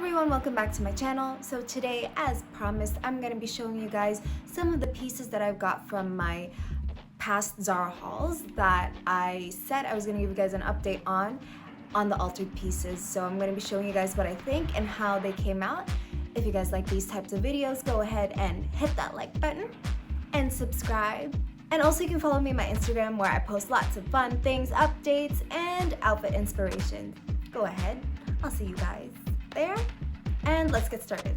everyone, welcome back to my channel. So today, as promised, I'm going to be showing you guys some of the pieces that I've got from my past Zara hauls that I said I was going to give you guys an update on the altered pieces. So I'm going to be showing you guys what I think and how they came out. If you guys like these types of videos, go ahead and hit that like button and subscribe. And also you can follow me on my Instagram where I post lots of fun things, updates, and outfit inspirations. Go ahead, I'll see you guys there, and let's get started.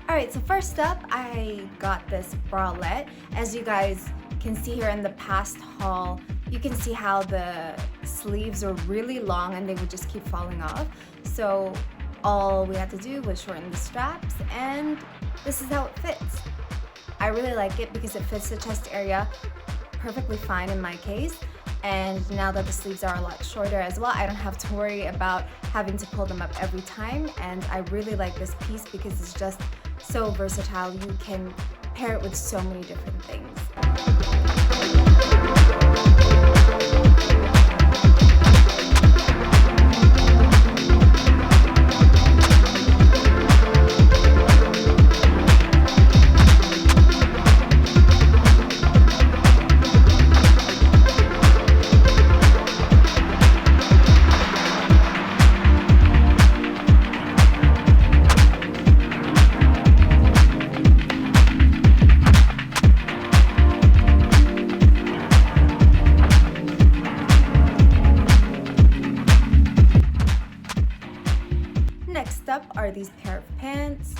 Alright, so first up, I got this bralette. As you guys can see here in the past haul, you can see how the sleeves are really long and they would just keep falling off. So all we had to do was shorten the straps, and this is how it fits. I really like it because it fits the chest area perfectly fine in my case. And now that the sleeves are a lot shorter as well, I don't have to worry about having to pull them up every time. And I really like this piece because it's just so versatile. You can pair it with so many different things. Next up are these pair of pants.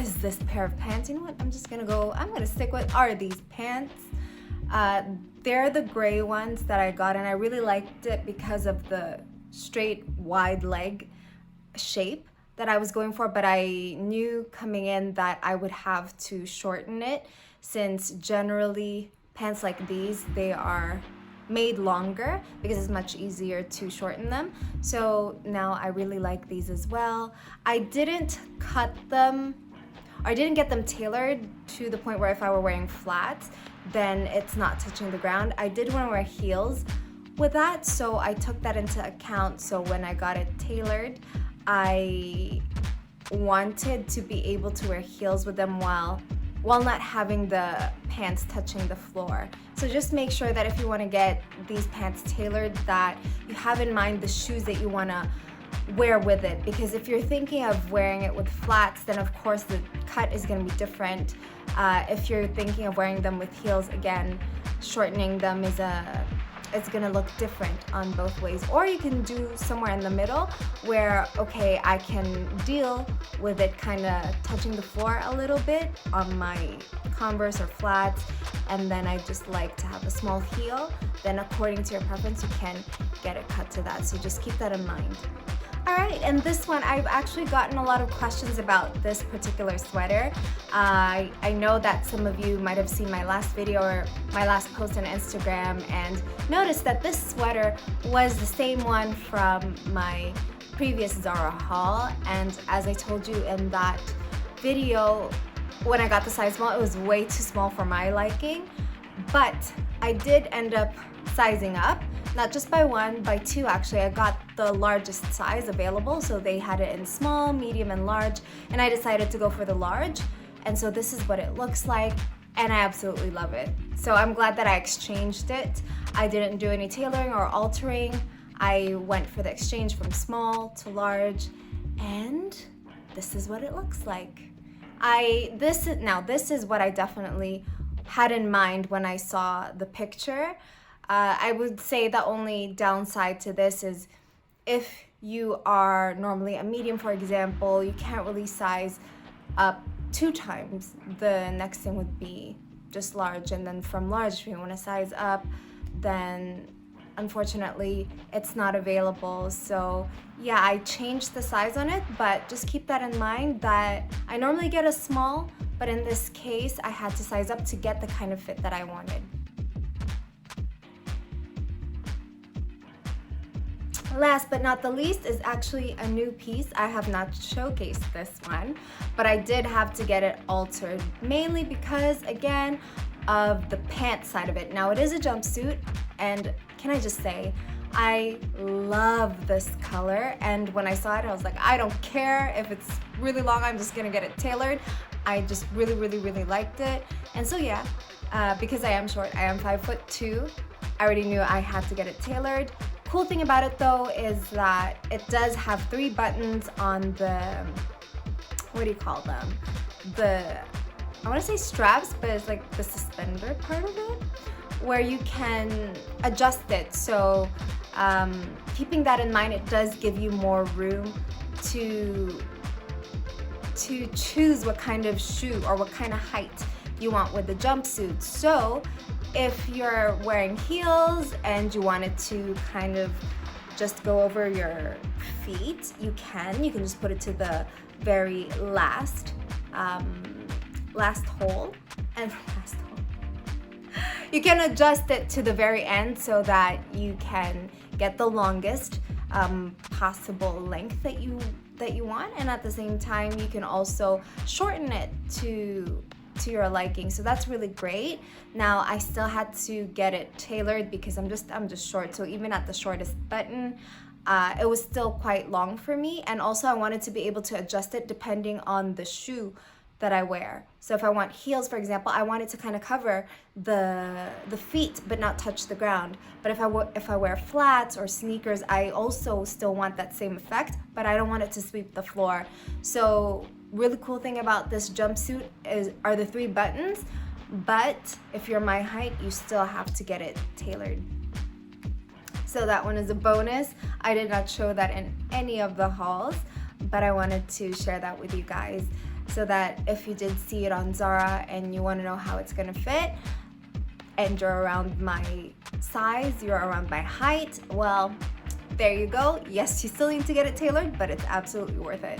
Is this pair of pants? You know what? I'm gonna stick with are these pants. They're the gray ones that I got, and I really liked it because of the straight wide leg shape that I was going for, but I knew coming in that I would have to shorten it since generally pants like these, they are made longer because it's much easier to shorten them. So now I really like these as well. I didn't cut them, or I didn't get them tailored to the point where if I were wearing flats, then it's not touching the ground. I did want to wear heels with that, so I took that into account. So when I got it tailored, I wanted to be able to wear heels with them while not having the pants touching the floor. So just make sure that if you want to get these pants tailored, that you have in mind the shoes that you want to wear with it, because if you're thinking of wearing it with flats, then of course the cut is going to be different. If you're thinking of wearing them with heels, again, shortening them it's gonna look different on both ways. Or you can do somewhere in the middle where, okay, I can deal with it kind of touching the floor a little bit on my Converse or flats, and then I just like to have a small heel. Then according to your preference, you can get it cut to that. So just keep that in mind. Alright, and this one, I've actually gotten a lot of questions about this particular sweater. I know that some of you might have seen my last video or my last post on Instagram and noticed that this sweater was the same one from my previous Zara haul. And as I told you in that video, when I got the size small, it was way too small for my liking. But I did end up sizing up. Not just by one, by two actually. I got the largest size available, so they had it in small, medium, and large, and I decided to go for the large. And so this is what it looks like, and I absolutely love it. So I'm glad that I exchanged it. I didn't do any tailoring or altering. I went for the exchange from small to large, and this is what it looks like. This is what I definitely had in mind when I saw the picture. I would say the only downside to this is if you are normally a medium, for example, you can't really size up 2 times. The next thing would be just large, and then from large, if you want to size up, then unfortunately it's not available. So yeah, I changed the size on it, but just keep that in mind that I normally get a small, but in this case I had to size up to get the kind of fit that I wanted. Last but not the least is actually a new piece. I have not showcased this one, but I did have to get it altered, mainly because, again, of the pants side of it. Now, it is a jumpsuit, and can I just say, I love this color, and when I saw it, I was like, I don't care if it's really long, I'm just gonna get it tailored. I just really liked it. And so yeah, because I am short, I am 5'2", I already knew I had to get it tailored. Cool thing about it though is that it does have 3 buttons on the, what do you call them? I want to say straps, but it's like the suspender part of it, where you can adjust it. So keeping that in mind, it does give you more room to choose what kind of shoe or what kind of height you want with the jumpsuit. So if you're wearing heels and you wanted to kind of just go over your feet, you can just put it to the very last hole. You can adjust it to the very end so that you can get the longest possible length that you want, and at the same time you can also shorten it to your liking. So that's really great. Now I still had to get it tailored because I'm just short, so even at the shortest button it was still quite long for me, and also I wanted to be able to adjust it depending on the shoe that I wear. So if I want heels, for example, I want it to kind of cover the feet but not touch the ground. But if I wear flats or sneakers, I also still want that same effect, but I don't want it to sweep the floor. So really cool thing about this jumpsuit are the 3 buttons, but if you're my height, you still have to get it tailored. So that one is a bonus. I did not show that in any of the hauls, but I wanted to share that with you guys, so that if you did see it on Zara and you want to know how it's gonna fit and you're around my size, you're around my height, well, there you go. Yes, you still need to get it tailored, but it's absolutely worth it.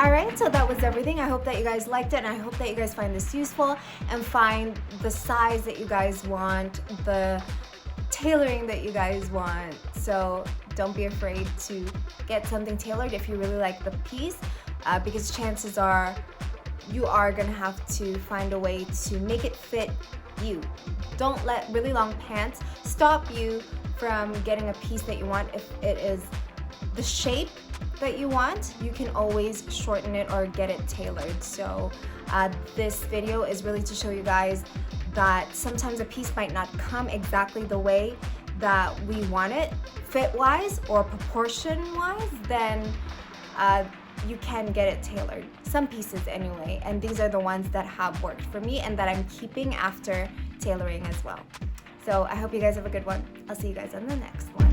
Alright, so that was everything. I hope that you guys liked it, and I hope that you guys find this useful and find the size that you guys want, the tailoring that you guys want. So don't be afraid to get something tailored if you really like the piece, because chances are you are gonna have to find a way to make it fit you. Don't let really long pants stop you from getting a piece that you want. If it is the shape that you want, you can always shorten it or get it tailored. So this video is really to show you guys that sometimes a piece might not come exactly the way that we want it, fit-wise or proportion-wise, then you can get it tailored. Some pieces anyway, and these are the ones that have worked for me and that I'm keeping after tailoring as well. So I hope you guys have a good one. I'll see you guys on the next one.